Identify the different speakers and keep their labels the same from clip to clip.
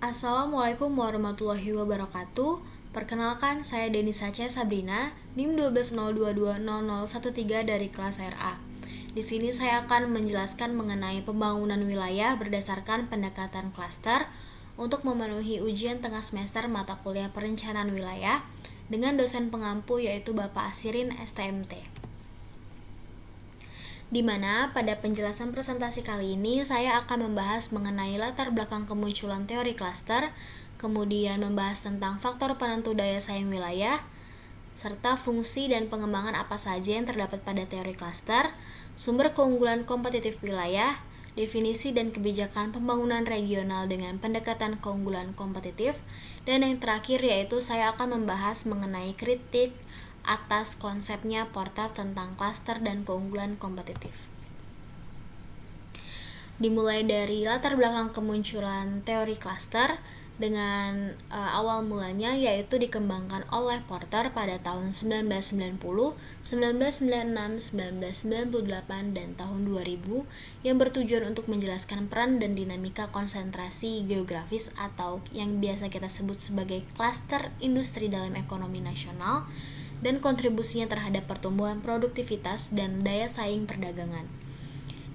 Speaker 1: Assalamualaikum warahmatullahi wabarakatuh. Perkenalkan, saya Denisa C. Sabrina, NIM 120220013 dari kelas RA. Di sini saya akan menjelaskan mengenai pembangunan wilayah berdasarkan pendekatan klaster untuk memenuhi ujian tengah semester mata kuliah perencanaan wilayah dengan dosen pengampu yaitu Bapak Asirin STMT. Di mana pada penjelasan presentasi kali ini saya akan membahas mengenai latar belakang kemunculan teori klaster, kemudian membahas tentang faktor penentu daya saing wilayah, serta fungsi dan pengembangan apa saja yang terdapat pada teori klaster, sumber keunggulan kompetitif wilayah, definisi dan kebijakan pembangunan regional dengan pendekatan keunggulan kompetitif, dan yang terakhir yaitu saya akan membahas mengenai kritik atas konsepnya Porter tentang klaster dan keunggulan kompetitif. Dimulai dari latar belakang kemunculan teori klaster dengan awal mulanya yaitu dikembangkan oleh Porter pada tahun 1990, 1996, 1998, dan tahun 2000 yang bertujuan untuk menjelaskan peran dan dinamika konsentrasi geografis atau yang biasa kita sebut sebagai klaster industri dalam ekonomi nasional dan kontribusinya terhadap pertumbuhan produktivitas dan daya saing perdagangan.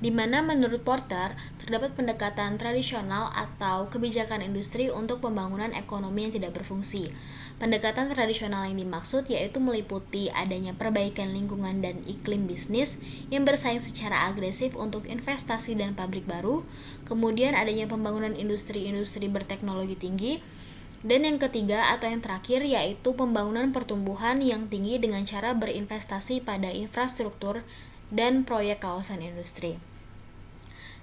Speaker 1: Di mana menurut Porter terdapat pendekatan tradisional atau kebijakan industri untuk pembangunan ekonomi yang tidak berfungsi. Pendekatan tradisional yang dimaksud yaitu meliputi adanya perbaikan lingkungan dan iklim bisnis yang bersaing secara agresif untuk investasi dan pabrik baru, kemudian adanya pembangunan industri-industri berteknologi tinggi, dan yang ketiga atau yang terakhir yaitu pembangunan pertumbuhan yang tinggi dengan cara berinvestasi pada infrastruktur dan proyek kawasan industri.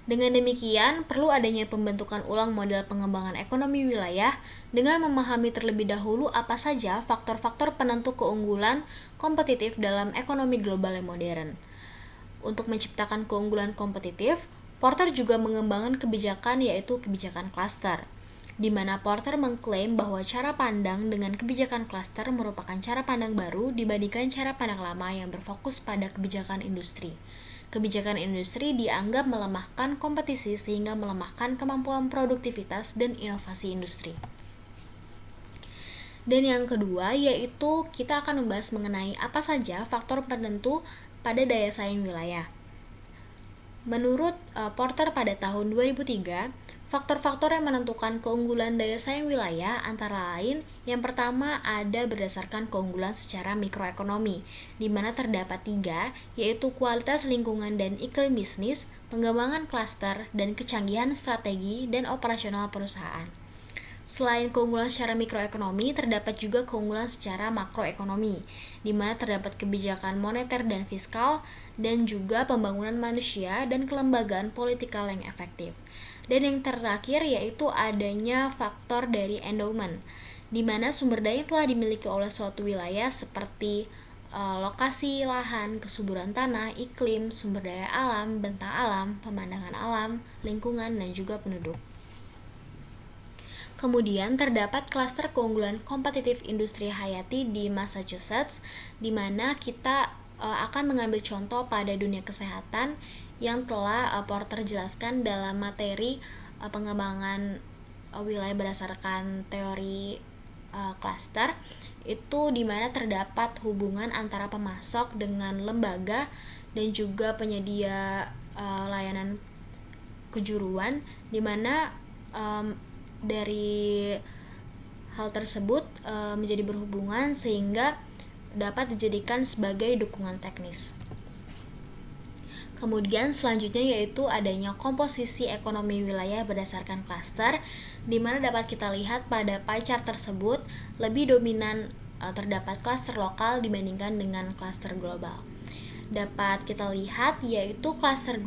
Speaker 1: Dengan demikian, perlu adanya pembentukan ulang model pengembangan ekonomi wilayah dengan memahami terlebih dahulu apa saja faktor-faktor penentu keunggulan kompetitif dalam ekonomi global yang modern. Untuk menciptakan keunggulan kompetitif, Porter juga mengembangkan kebijakan yaitu kebijakan klaster, di mana Porter mengklaim bahwa cara pandang dengan kebijakan klaster merupakan cara pandang baru dibandingkan cara pandang lama yang berfokus pada kebijakan industri. Kebijakan industri dianggap melemahkan kompetisi sehingga melemahkan kemampuan produktivitas dan inovasi industri. Dan yang kedua yaitu kita akan membahas mengenai apa saja faktor penentu pada daya saing wilayah. Menurut Porter pada tahun 2003, faktor-faktor yang menentukan keunggulan daya saing wilayah antara lain yang pertama ada berdasarkan keunggulan secara mikroekonomi, di mana terdapat 3, yaitu kualitas lingkungan dan iklim bisnis, pengembangan klaster, dan kecanggihan strategi dan operasional perusahaan. Selain keunggulan secara mikroekonomi, terdapat juga keunggulan secara makroekonomi, di mana terdapat kebijakan moneter dan fiskal, dan juga pembangunan manusia dan kelembagaan politikal yang efektif. Dan yang terakhir yaitu adanya faktor dari endowment, di mana sumber daya telah dimiliki oleh suatu wilayah seperti lokasi, lahan, kesuburan tanah, iklim, sumber daya alam, bentang alam, pemandangan alam, lingkungan, dan juga penduduk. Kemudian terdapat klaster keunggulan kompetitif industri hayati di Massachusetts, di mana kita akan mengambil contoh pada dunia kesehatan yang telah Porter jelaskan dalam materi pengembangan wilayah berdasarkan teori klaster, itu di mana terdapat hubungan antara pemasok dengan lembaga dan juga penyedia layanan kejuruan, di mana dari hal tersebut menjadi berhubungan sehingga dapat dijadikan sebagai dukungan teknis. Kemudian selanjutnya yaitu adanya komposisi ekonomi wilayah berdasarkan klaster, di mana dapat kita lihat pada pie chart tersebut lebih dominan terdapat klaster lokal dibandingkan dengan klaster global. Dapat kita lihat yaitu klaster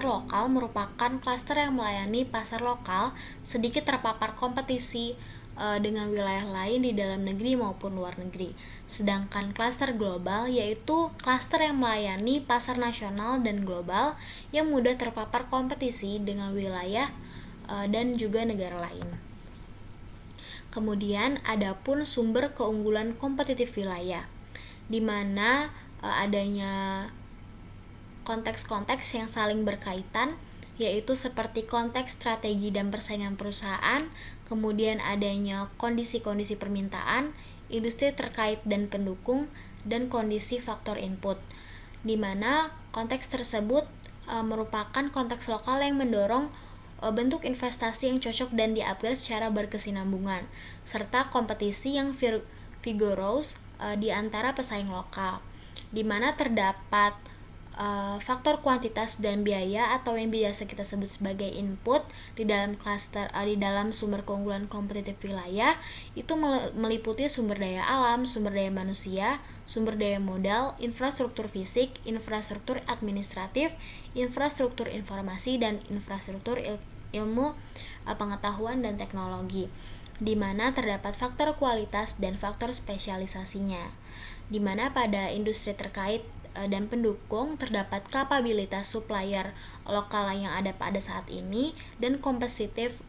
Speaker 1: lokal merupakan klaster yang melayani pasar lokal sedikit terpapar kompetisi dengan wilayah lain di dalam negeri maupun luar negeri. Sedangkan klaster global yaitu klaster yang melayani pasar nasional dan global yang mudah terpapar kompetisi dengan wilayah dan juga negara lain. Kemudian adapun sumber keunggulan kompetitif wilayah, di mana adanya konteks-konteks yang saling berkaitan yaitu seperti konteks strategi dan persaingan perusahaan, kemudian adanya kondisi-kondisi permintaan, industri terkait dan pendukung, dan kondisi faktor input, di mana konteks tersebut merupakan konteks lokal yang mendorong bentuk investasi yang cocok dan di-upgrade secara berkesinambungan, serta kompetisi yang vigorous di antara pesaing lokal, di mana terdapat faktor kuantitas dan biaya atau yang biasa kita sebut sebagai input di dalam di dalam sumber keunggulan kompetitif wilayah itu meliputi sumber daya alam, sumber daya manusia, sumber daya modal, infrastruktur fisik, infrastruktur administratif, infrastruktur informasi, dan infrastruktur ilmu pengetahuan dan teknologi, di mana terdapat faktor kualitas dan faktor spesialisasinya, di mana pada industri terkait dan pendukung terdapat kapabilitas supplier lokal yang ada pada saat ini dan kompetitif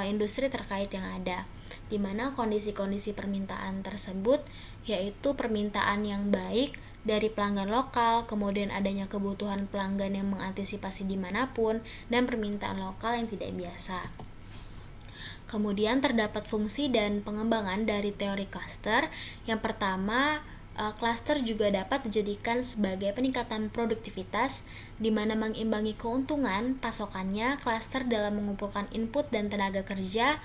Speaker 1: industri terkait yang ada, di mana kondisi-kondisi permintaan tersebut yaitu permintaan yang baik dari pelanggan lokal, kemudian adanya kebutuhan pelanggan yang mengantisipasi dimanapun, dan permintaan lokal yang tidak biasa. Kemudian terdapat fungsi dan pengembangan dari teori klaster. Yang pertama, klaster juga dapat dijadikan sebagai peningkatan produktivitas, di mana mengimbangi keuntungan pasokannya. Klaster dalam mengumpulkan input dan tenaga kerja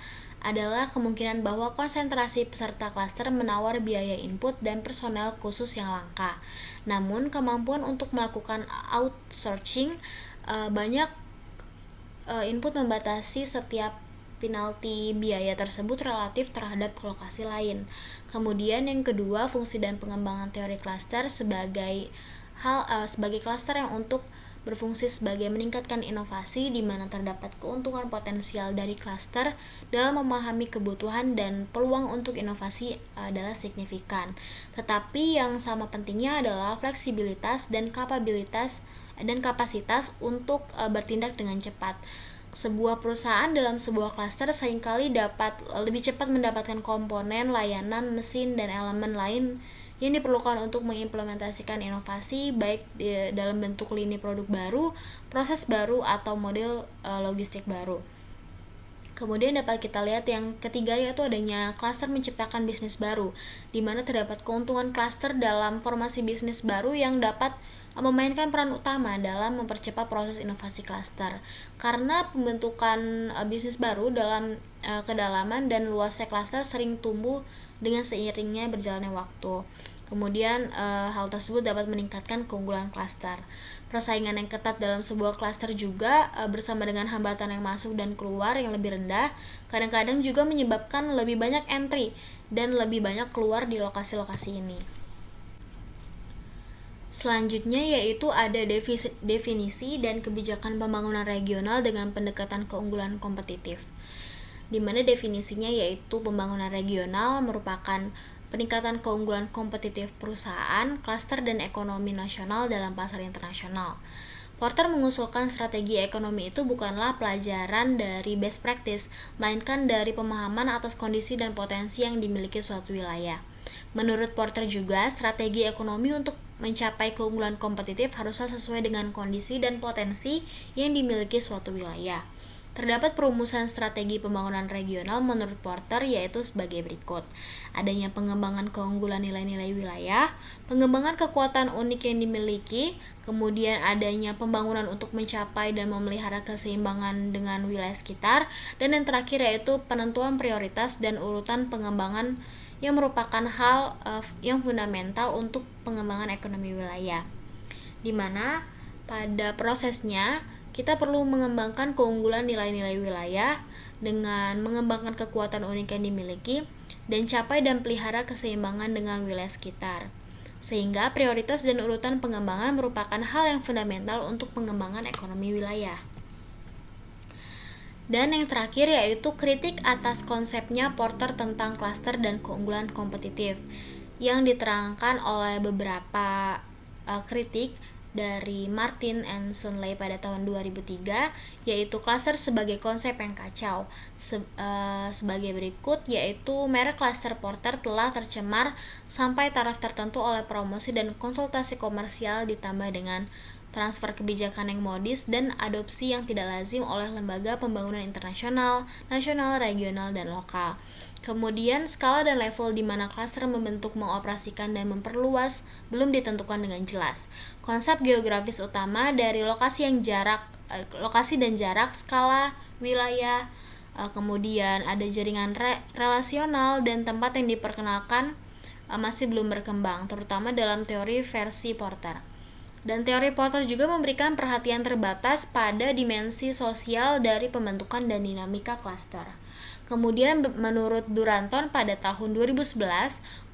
Speaker 1: adalah kemungkinan bahwa konsentrasi peserta klaster menawar biaya input dan personel khusus yang langka. Namun, kemampuan untuk melakukan outsourcing banyak input membatasi setiap penalti biaya tersebut relatif terhadap lokasi lain. Kemudian yang kedua, fungsi dan pengembangan teori klaster sebagai klaster yang untuk berfungsi sebagai meningkatkan inovasi, di mana terdapat keuntungan potensial dari klaster dalam memahami kebutuhan dan peluang untuk inovasi adalah signifikan. Tetapi yang sama pentingnya adalah fleksibilitas dan kapasitas untuk bertindak dengan cepat. Sebuah perusahaan dalam sebuah klaster seringkali dapat lebih cepat mendapatkan komponen, layanan, mesin, dan elemen lain yang diperlukan untuk mengimplementasikan inovasi, baik dalam bentuk lini produk baru, proses baru, atau model logistik baru. Kemudian dapat kita lihat yang ketiga, yaitu adanya klaster menciptakan bisnis baru, di mana terdapat keuntungan klaster dalam formasi bisnis baru yang dapat memainkan peran utama dalam mempercepat proses inovasi klaster. Karena pembentukan bisnis baru dalam kedalaman dan luasnya klaster sering tumbuh dengan seiringnya berjalannya waktu. Kemudian hal tersebut dapat meningkatkan keunggulan klaster. Persaingan yang ketat dalam sebuah klaster juga bersama dengan hambatan yang masuk dan keluar yang lebih rendah, kadang-kadang juga menyebabkan lebih banyak entry dan lebih banyak keluar di lokasi-lokasi ini. Selanjutnya yaitu ada definisi dan kebijakan pembangunan regional dengan pendekatan keunggulan kompetitif, di mana definisinya yaitu pembangunan regional merupakan peningkatan keunggulan kompetitif perusahaan, klaster, dan ekonomi nasional dalam pasar internasional. Porter mengusulkan strategi ekonomi itu bukanlah pelajaran dari best practice, melainkan dari pemahaman atas kondisi dan potensi yang dimiliki suatu wilayah. Menurut Porter juga, strategi ekonomi untuk mencapai keunggulan kompetitif haruslah sesuai dengan kondisi dan potensi yang dimiliki suatu wilayah. Terdapat perumusan strategi pembangunan regional menurut Porter yaitu sebagai berikut. Adanya pengembangan keunggulan nilai-nilai wilayah, pengembangan kekuatan unik yang dimiliki, kemudian adanya pembangunan untuk mencapai dan memelihara keseimbangan dengan wilayah sekitar, dan yang terakhir yaitu penentuan prioritas dan urutan pengembangan yang merupakan hal yang fundamental untuk pengembangan ekonomi wilayah, di mana pada prosesnya kita perlu mengembangkan keunggulan nilai-nilai wilayah dengan mengembangkan kekuatan unik yang dimiliki dan capai dan pelihara keseimbangan dengan wilayah sekitar, sehingga prioritas dan urutan pengembangan merupakan hal yang fundamental untuk pengembangan ekonomi wilayah. Dan yang terakhir yaitu kritik atas konsepnya Porter tentang klaster dan keunggulan kompetitif yang diterangkan oleh beberapa kritik dari Martin and Sunley pada tahun 2003, yaitu klaster sebagai konsep yang kacau. Sebagai berikut, yaitu merek klaster Porter telah tercemar sampai taraf tertentu oleh promosi dan konsultasi komersial ditambah dengan transfer kebijakan yang modis, dan adopsi yang tidak lazim oleh lembaga pembangunan internasional, nasional, regional, dan lokal. Kemudian, skala dan level di mana klaster membentuk, mengoperasikan, dan memperluas belum ditentukan dengan jelas. Konsep geografis utama dari lokasi dan jarak, skala, wilayah, kemudian ada jaringan relasional dan tempat yang diperkenalkan masih belum berkembang, terutama dalam teori versi Porter. Dan teori Porter juga memberikan perhatian terbatas pada dimensi sosial dari pembentukan dan dinamika klaster. Kemudian menurut Duranton pada tahun 2011,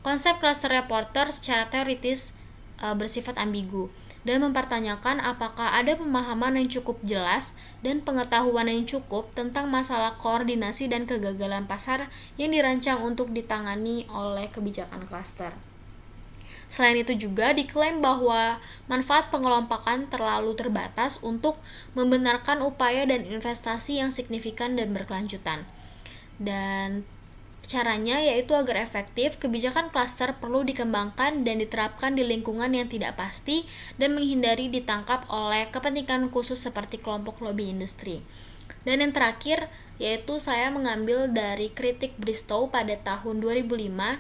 Speaker 1: konsep klaster Porter secara teoritis bersifat ambigu dan mempertanyakan apakah ada pemahaman yang cukup jelas dan pengetahuan yang cukup tentang masalah koordinasi dan kegagalan pasar yang dirancang untuk ditangani oleh kebijakan klaster. Selain itu juga diklaim bahwa manfaat pengelompokan terlalu terbatas untuk membenarkan upaya dan investasi yang signifikan dan berkelanjutan. Dan caranya yaitu agar efektif, kebijakan klaster perlu dikembangkan dan diterapkan di lingkungan yang tidak pasti dan menghindari ditangkap oleh kepentingan khusus seperti kelompok lobi industri. Dan yang terakhir yaitu saya mengambil dari kritik Bristow pada tahun 2005,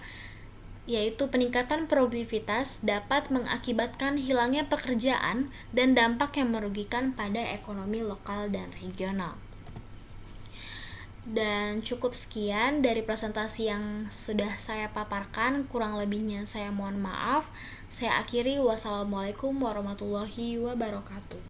Speaker 1: yaitu peningkatan produktivitas dapat mengakibatkan hilangnya pekerjaan dan dampak yang merugikan pada ekonomi lokal dan regional. Dan cukup sekian dari presentasi yang sudah saya paparkan, kurang lebihnya saya mohon maaf. Saya akhiri, wassalamualaikum warahmatullahi wabarakatuh.